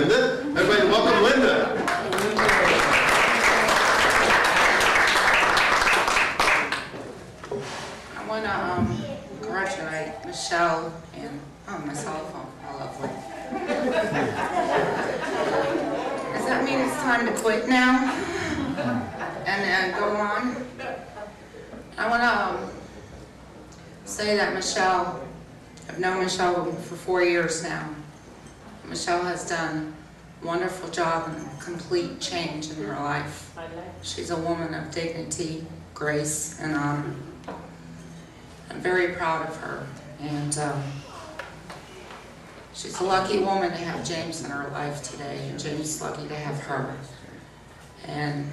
Linda. Everybody welcome Linda. I want to congratulate Michelle and, my cell phone. How lovely. Does that mean it's time to quit now and go on? I want to say that Michelle, I've known Michelle for 4 years now. Michelle has done a wonderful job and a complete change in her life. She's a woman of dignity, grace, and honor. I'm very proud of her, and she's a lucky woman to have James in her life today, and James is lucky to have her. And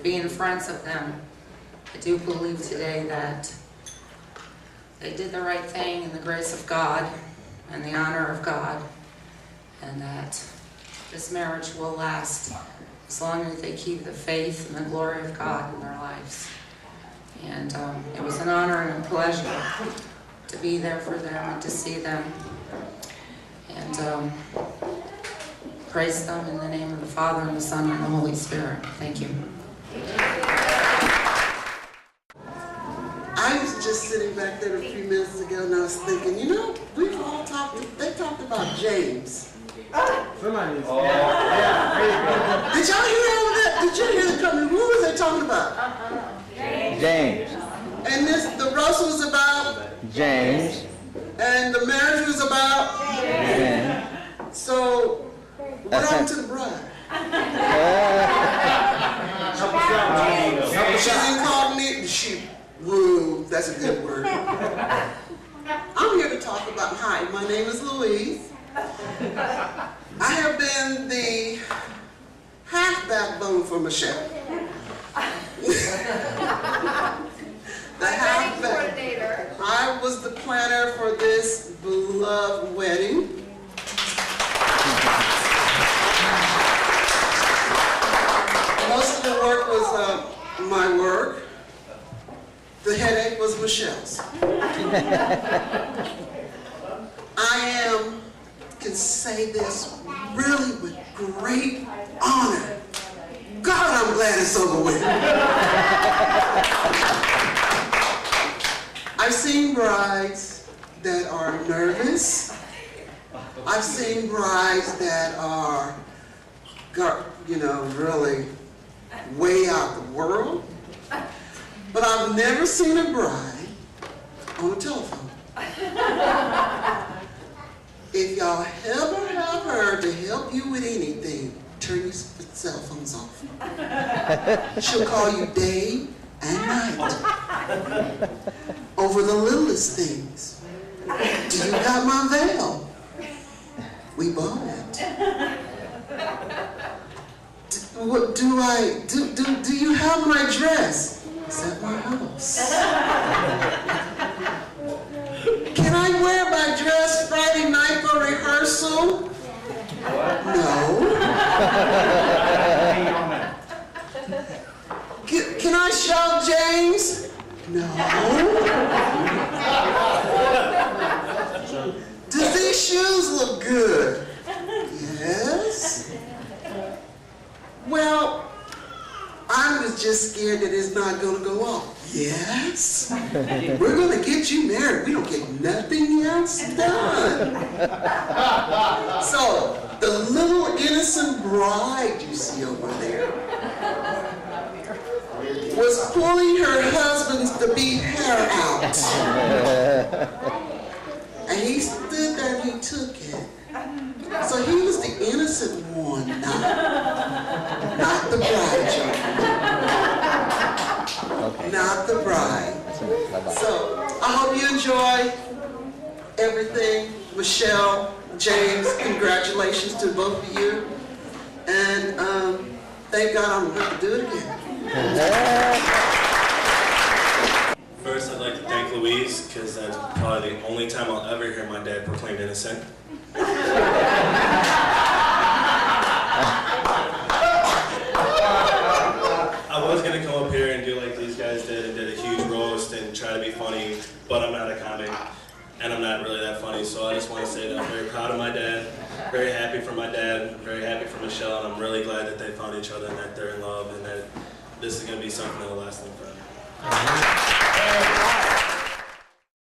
being friends of them, I do believe today that they did the right thing in the grace of God and the honor of God, and that this marriage will last as long as they keep the faith and the glory of God in their lives. And it was an honor and a pleasure to be there for them and to see them. And praise them in the name of the Father and the Son and the Holy Spirit. Thank you. I was just sitting back there a few minutes ago and I was thinking, you know, we've all they talked about James. Somebody is. Oh. Yeah, there you go. Did y'all hear all of that? Did you hear the company? What was they talking about? James. And the roast was about? James. And the marriage was about? James. So, what happened to the bride? She didn't call me. She, woo, that's a good word. I'm here to talk about, hi, my name is Louise. I have been the half backbone for Michelle. The half backbone. I was the planner for this beloved wedding. Most of the work was my work. The headache was Michelle's. I can say this really with great honor. God, I'm glad it's over with. I've seen brides that are nervous. I've seen brides that are, you know, really way out the world. But I've never seen a bride on a telephone. If y'all ever have her to help you with anything, turn your cell phones off. She'll call you day and night over the littlest things. Do you got my veil? We bought it. Do you have my dress? It's at my house. Can I wear my dress Friday night for rehearsal? No. Can I shout James? No. Does these shoes look good? Yes. Well, I was just scared that it's not going to go off. Yes. We're going to get you married. We don't get nothing else done. So, the little innocent bride you see over there was pulling her husband's to be hair out. And he stood there and he took it. So he was the innocent one, not the bride, okay. Not the bride. So I hope you enjoy everything. Michelle, James, congratulations to both of you. And thank God I'm going to have to do it again. First, I'd like to thank Louise, because that's probably the only time I'll ever hear my dad proclaimed innocent. I was going to come up here and do like these guys did and did a huge roast and try to be funny, but I'm not a comic, and I'm not really that funny, so I just want to say that I'm very proud of my dad, very happy for my dad, very happy for Michelle, and I'm really glad that they found each other and that they're in love and that this is going to be something that will last them forever.